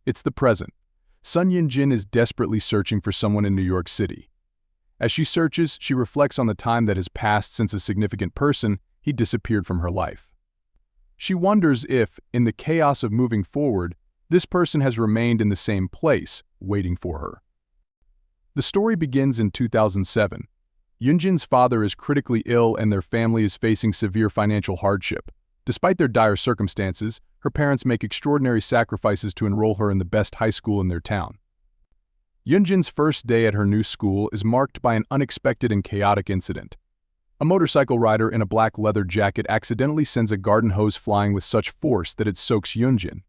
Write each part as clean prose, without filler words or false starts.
It's the present. Sun Yunjin is desperately searching for someone in New York City. As she searches, she reflects on the time that has passed since a significant person he disappeared from her life. She wonders if, in the chaos of moving forward, this person has remained in the same place, waiting for her. The story begins in 2007. Yunjin's father is critically ill and their family is facing severe financial hardship. Despite their dire circumstances, her parents make extraordinary sacrifices to enroll her in the best high school in their town. Yunjin's first day at her new school is marked by an unexpected and chaotic incident. A motorcycle rider in a black leather jacket accidentally sends a garden hose flying with such force that it soaks Yunjin.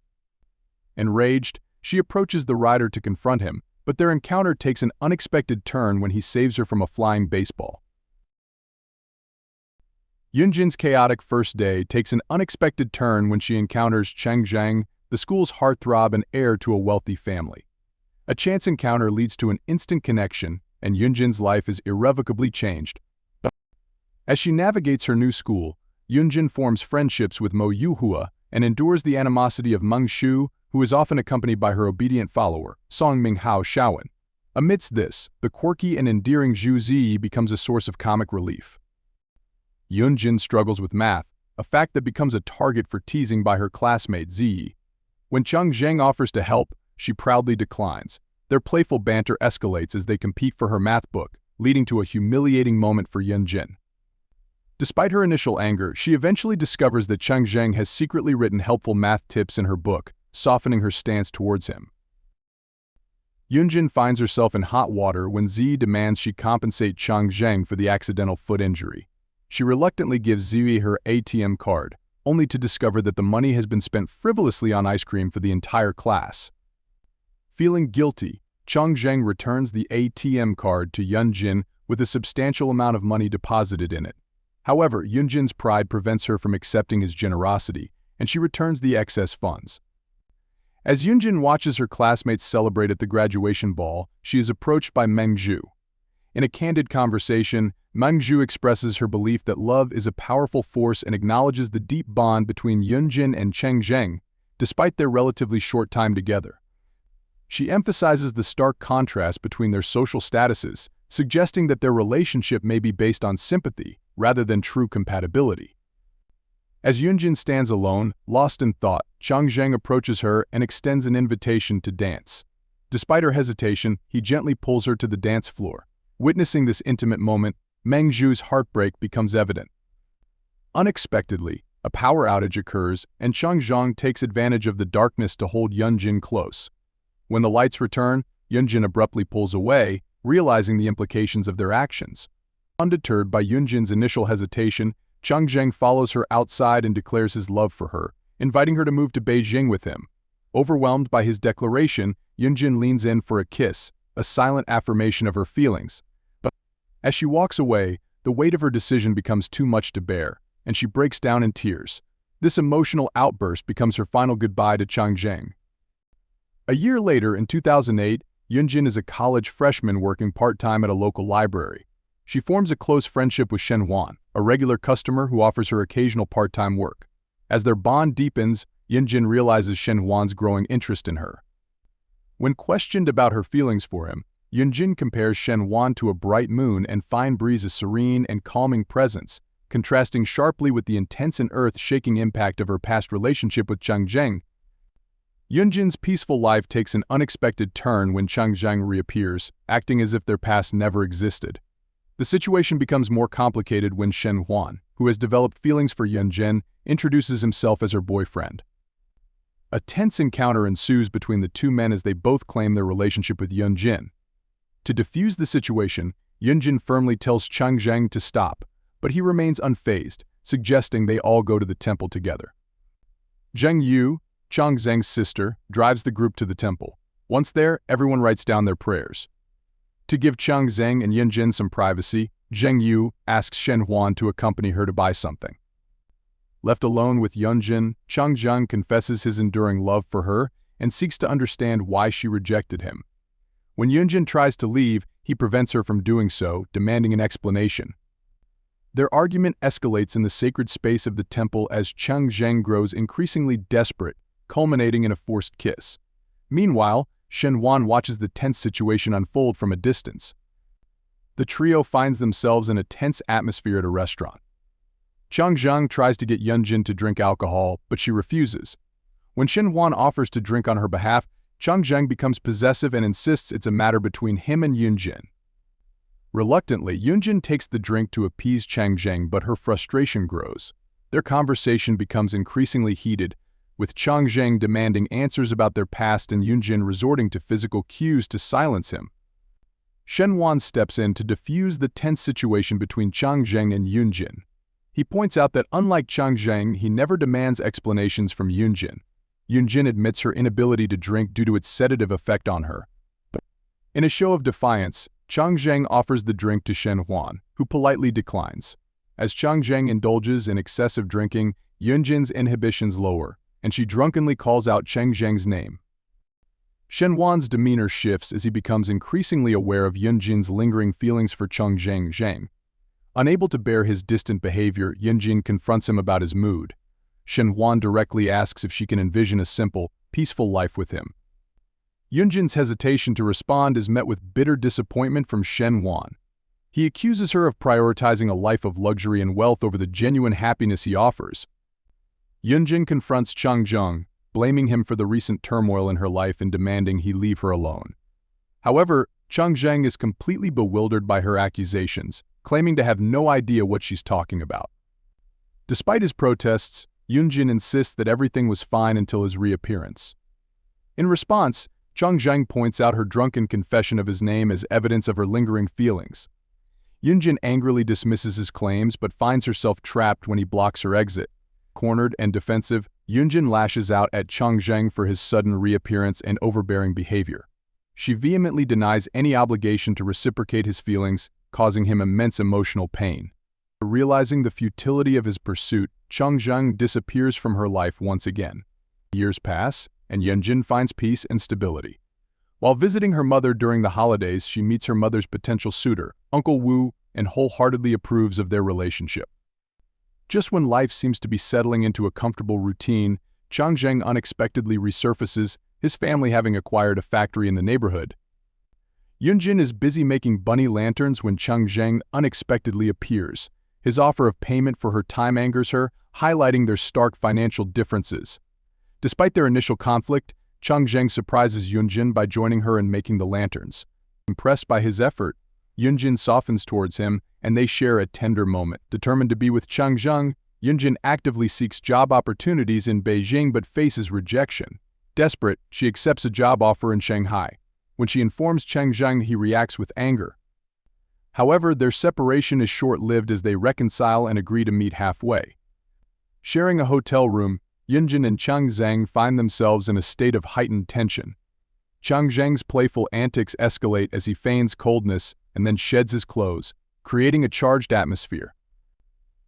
Enraged, she approaches the rider to confront him, but their encounter takes an unexpected turn when he saves her from a flying baseball. Yunjin's chaotic first day takes an unexpected turn when she encounters Cheng Zhang, the school's heartthrob and heir to a wealthy family. A chance encounter leads to an instant connection, and Yunjin's life is irrevocably changed. As she navigates her new school, Yunjin forms friendships with Mo Yuhua and endures the animosity of Meng Shu, who is often accompanied by her obedient follower, Song Minghao Shaowen. Amidst this, the quirky and endearing Zhu Ziyi becomes a source of comic relief. Yunjin struggles with math, a fact that becomes a target for teasing by her classmate Ziyi. When Cheng Zheng offers to help, she proudly declines. Their playful banter escalates as they compete for her math book, leading to a humiliating moment for Yunjin. Despite her initial anger, she eventually discovers that Cheng Zheng has secretly written helpful math tips in her book, softening her stance towards him. Yunjin finds herself in hot water when Ziyi demands she compensate Cheng Zheng for the accidental foot injury. She reluctantly gives Ziyi her ATM card, only to discover that the money has been spent frivolously on ice cream for the entire class. Feeling guilty, Cheng Zheng returns the ATM card to Yunjin with a substantial amount of money deposited in it. However, Yunjin's pride prevents her from accepting his generosity, and she returns the excess funds. As Yunjin watches her classmates celebrate at the graduation ball, she is approached by Meng Zhu. In a candid conversation, Meng Zhu expresses her belief that love is a powerful force and acknowledges the deep bond between Yunjin and Cheng Zheng, despite their relatively short time together. She emphasizes the stark contrast between their social statuses, suggesting that their relationship may be based on sympathy rather than true compatibility. As Yunjin stands alone, lost in thought, Cheng Zheng approaches her and extends an invitation to dance. Despite her hesitation, he gently pulls her to the dance floor. Witnessing this intimate moment, Meng Zhu's heartbreak becomes evident. Unexpectedly, a power outage occurs, and Cheng Zheng takes advantage of the darkness to hold Yunjin close. When the lights return, Yunjin abruptly pulls away, realizing the implications of their actions. Undeterred by Yunjin's initial hesitation, Cheng Zheng follows her outside and declares his love for her, inviting her to move to Beijing with him. Overwhelmed by his declaration, Yunjin leans in for a kiss, a silent affirmation of her feelings. But as she walks away, the weight of her decision becomes too much to bear, and she breaks down in tears. This emotional outburst becomes her final goodbye to Cheng Zheng. A year later, in 2008, Yunjin is a college freshman working part-time at a local library. She forms a close friendship with Shen Huan, a regular customer who offers her occasional part-time work. As their bond deepens, Yunjin realizes Shen Huan's growing interest in her. When questioned about her feelings for him, Yunjin compares Shen Huan to a bright moon and fine breeze's serene and calming presence, contrasting sharply with the intense and earth-shaking impact of her past relationship with Cheng Zheng. Yunjin's peaceful life takes an unexpected turn when Cheng Zheng reappears, acting as if their past never existed. The situation becomes more complicated when Shen Huan, who has developed feelings for Yunjin, introduces himself as her boyfriend. A tense encounter ensues between the two men as they both claim their relationship with Yunjin. To defuse the situation, Yunjin firmly tells Cheng Zheng to stop, but he remains unfazed, suggesting they all go to the temple together. Zheng Yu, Cheng Zheng's sister, drives the group to the temple. Once there, everyone writes down their prayers. To give Cheng Zheng and Yunjin some privacy, Zheng Yu asks Shen Huan to accompany her to buy something. Left alone with Yunjin, Cheng Zheng confesses his enduring love for her and seeks to understand why she rejected him. When Yunjin tries to leave, he prevents her from doing so, demanding an explanation. Their argument escalates in the sacred space of the temple as Cheng Zheng grows increasingly desperate, culminating in a forced kiss. Meanwhile, Shenhuan watches the tense situation unfold from a distance. The trio finds themselves in a tense atmosphere at a restaurant. Changzheng tries to get Yunjin to drink alcohol, but she refuses. When Shenhuan offers to drink on her behalf, Changzheng becomes possessive and insists it's a matter between him and Yunjin. Reluctantly, Yunjin takes the drink to appease Changzheng, but her frustration grows. Their conversation becomes increasingly heated, with Changzheng demanding answers about their past and Yunjin resorting to physical cues to silence him. Shenhuan steps in to defuse the tense situation between Changzheng and Yunjin. He points out that unlike Changzheng, he never demands explanations from Yunjin. Yunjin admits her inability to drink due to its sedative effect on her. In a show of defiance, Changzheng offers the drink to Shenhuan, who politely declines. As Changzheng indulges in excessive drinking, Yunjin's inhibitions lower, and she drunkenly calls out Changzheng's name. Shenhuan's demeanor shifts as he becomes increasingly aware of Yunjin's lingering feelings for Changzheng. Unable to bear his distant behavior, Yunjin confronts him about his mood. Shenhuan directly asks if she can envision a simple, peaceful life with him. Yunjin's hesitation to respond is met with bitter disappointment from Shenhuan. He accuses her of prioritizing a life of luxury and wealth over the genuine happiness he offers. Yunjin confronts Changzheng, blaming him for the recent turmoil in her life and demanding he leave her alone. However, Changzheng is completely bewildered by her accusations, claiming to have no idea what she's talking about. Despite his protests, Yunjin insists that everything was fine until his reappearance. In response, Changzheng points out her drunken confession of his name as evidence of her lingering feelings. Yunjin angrily dismisses his claims but finds herself trapped when he blocks her exit. Cornered and defensive, Yunjin lashes out at Changzheng for his sudden reappearance and overbearing behavior. She vehemently denies any obligation to reciprocate his feelings, causing him immense emotional pain. Realizing the futility of his pursuit, Changzheng disappears from her life once again. Years pass, and Yunjin finds peace and stability. While visiting her mother during the holidays, she meets her mother's potential suitor, Uncle Wu, and wholeheartedly approves of their relationship. Just when life seems to be settling into a comfortable routine, Changzheng unexpectedly resurfaces, his family having acquired a factory in the neighborhood. Yunjin is busy making bunny lanterns when Changzheng unexpectedly appears. His offer of payment for her time angers her, highlighting their stark financial differences. Despite their initial conflict, Changzheng surprises Yunjin by joining her in making the lanterns. Impressed by his effort, Yunjin softens towards him, and they share a tender moment. Determined to be with Changzheng, Yunjin actively seeks job opportunities in Beijing but faces rejection. Desperate, she accepts a job offer in Shanghai. When she informs Changzheng, he reacts with anger. However, their separation is short-lived as they reconcile and agree to meet halfway. Sharing a hotel room, Yunjin and Changzheng find themselves in a state of heightened tension. Changzheng's playful antics escalate as he feigns coldness and then sheds his clothes, creating a charged atmosphere.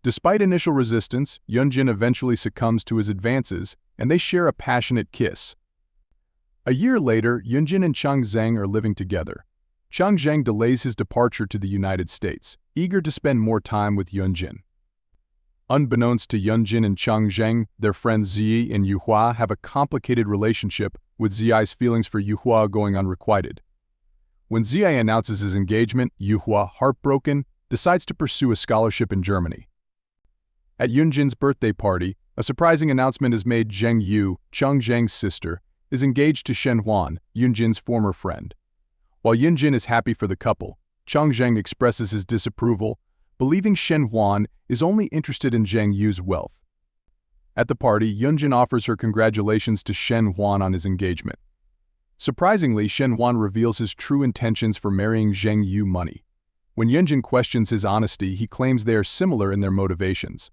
Despite initial resistance, Yunjin eventually succumbs to his advances, and they share a passionate kiss. A year later, Yunjin and Changzheng are living together. Changzheng delays his departure to the United States, eager to spend more time with Yunjin. Unbeknownst to Yunjin and Changzheng, their friends Ziyi and Yuhua have a complicated relationship, with Ziyi's feelings for Yuhua going unrequited. When Ziyi announces his engagement, Yuhua, heartbroken, decides to pursue a scholarship in Germany. At Yunjin's birthday party, a surprising announcement is made. Zheng Yu, Changzheng's sister, is engaged to Shenhuan, Yunjin's former friend. While Yunjin is happy for the couple, Changzheng expresses his disapproval, believing Shenhuan is only interested in Zheng Yu's wealth. At the party, Yunjin offers her congratulations to Shenhuan on his engagement. Surprisingly, Shenhuan reveals his true intentions for marrying Zheng Yu money. When Yunjin questions his honesty, he claims they are similar in their motivations.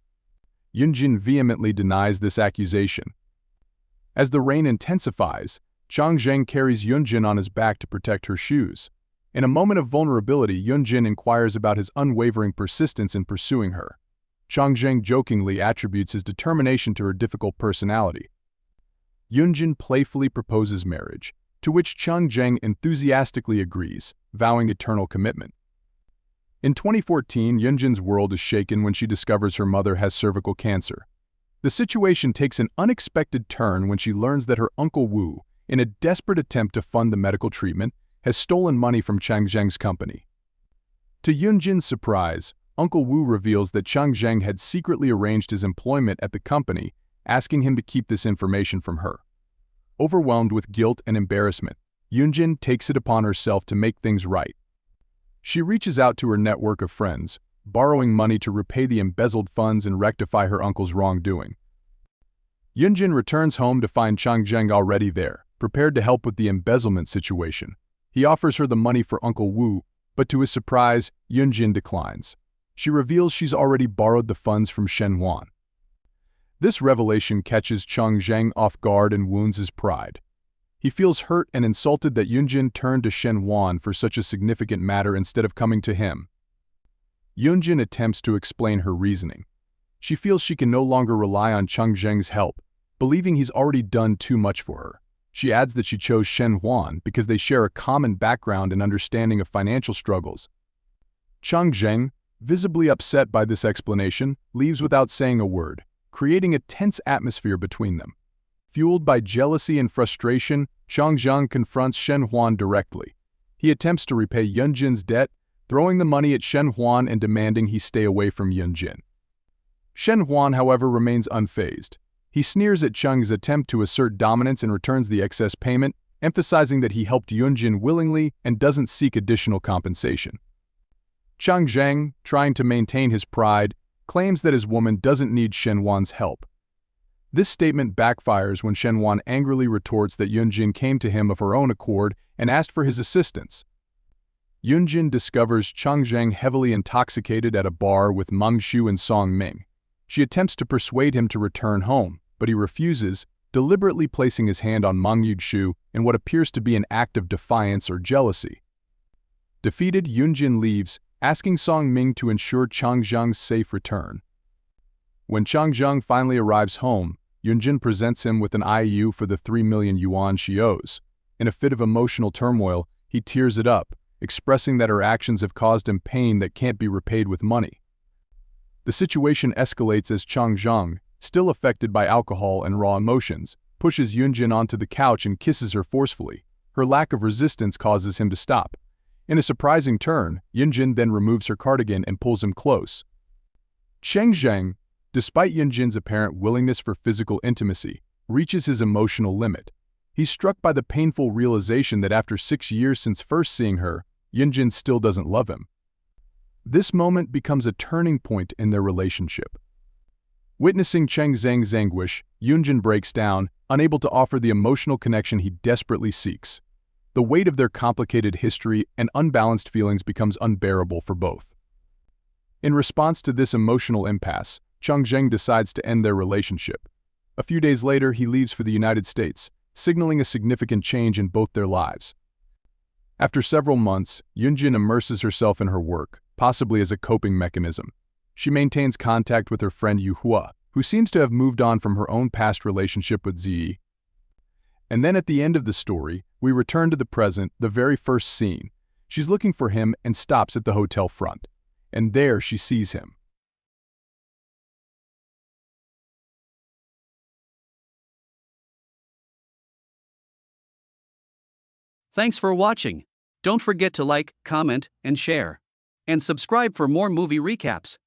Yunjin vehemently denies this accusation. As the rain intensifies, Changzheng carries Yunjin on his back to protect her shoes. In a moment of vulnerability, Yunjin inquires about his unwavering persistence in pursuing her. Changzheng jokingly attributes his determination to her difficult personality. Yunjin playfully proposes marriage, to which Changzheng enthusiastically agrees, vowing eternal commitment. In 2014, Yunjin's world is shaken when she discovers her mother has cervical cancer. The situation takes an unexpected turn when she learns that her Uncle Wu, in a desperate attempt to fund the medical treatment, has stolen money from Chang Zheng's company. To Yunjin's surprise, Uncle Wu reveals that Chang Zheng had secretly arranged his employment at the company, asking him to keep this information from her. Overwhelmed with guilt and embarrassment, Yunjin takes it upon herself to make things right. She reaches out to her network of friends, borrowing money to repay the embezzled funds and rectify her uncle's wrongdoing. Yunjin returns home to find Chang Zheng already there, prepared to help with the embezzlement situation. He offers her the money for Uncle Wu, but to his surprise, Yunjin declines. She reveals she's already borrowed the funds from Shen Huan. This revelation catches Chang Zheng off guard and wounds his pride. He feels hurt and insulted that Yunjin turned to Shen Huan for such a significant matter instead of coming to him. Yunjin attempts to explain her reasoning. She feels she can no longer rely on Chang Zheng's help, believing he's already done too much for her. She adds that she chose Shen Huan because they share a common background and understanding of financial struggles. Chang Zheng, visibly upset by this explanation, leaves without saying a word, creating a tense atmosphere between them. Fueled by jealousy and frustration, Chang Zheng confronts Shen Huan directly. He attempts to repay Yunjin's debt, throwing the money at Shen Huan and demanding he stay away from Yunjin. Shen Huan, however, remains unfazed. He sneers at Chang's attempt to assert dominance and returns the excess payment, emphasizing that he helped Yunjin willingly and doesn't seek additional compensation. Chang Zheng, trying to maintain his pride, claims that his woman doesn't need Shen Huan's help. This statement backfires when Shen Huan angrily retorts that Yunjin came to him of her own accord and asked for his assistance. Yunjin discovers Chang Zheng heavily intoxicated at a bar with Meng Shu and Song Ming. She attempts to persuade him to return home, but he refuses, deliberately placing his hand on Meng Shu in what appears to be an act of defiance or jealousy. Defeated, Yunjin leaves, asking Song Ming to ensure Chang Zheng's safe return. When Chang Zheng finally arrives home, Yunjin presents him with an IOU for the 3 million yuan she owes. In a fit of emotional turmoil, he tears it up, expressing that her actions have caused him pain that can't be repaid with money. The situation escalates as Chang Zheng, still affected by alcohol and raw emotions, pushes Yunjin onto the couch and kisses her forcefully. Her lack of resistance causes him to stop. In a surprising turn, Yunjin then removes her cardigan and pulls him close. Chang Zheng, despite Yunjin's apparent willingness for physical intimacy, reaches his emotional limit. He's struck by the painful realization that after 6 years since first seeing her, Yunjin still doesn't love him. This moment becomes a turning point in their relationship. Witnessing Chang Zheng's anguish, Yunjin breaks down, unable to offer the emotional connection he desperately seeks. The weight of their complicated history and unbalanced feelings becomes unbearable for both. In response to this emotional impasse, Chang Zheng decides to end their relationship. A few days later, he leaves for the United States, signaling a significant change in both their lives. After several months, Yunjin immerses herself in her work, possibly as a coping mechanism. She maintains contact with her friend Yu Hua, who seems to have moved on from her own past relationship with Ziyi. And then at the end of the story, we return to the present, the very first scene. She's looking for him and stops at the hotel front. And there she sees him. Thanks for watching. Don't forget to like, comment, and share. And subscribe for more movie recaps.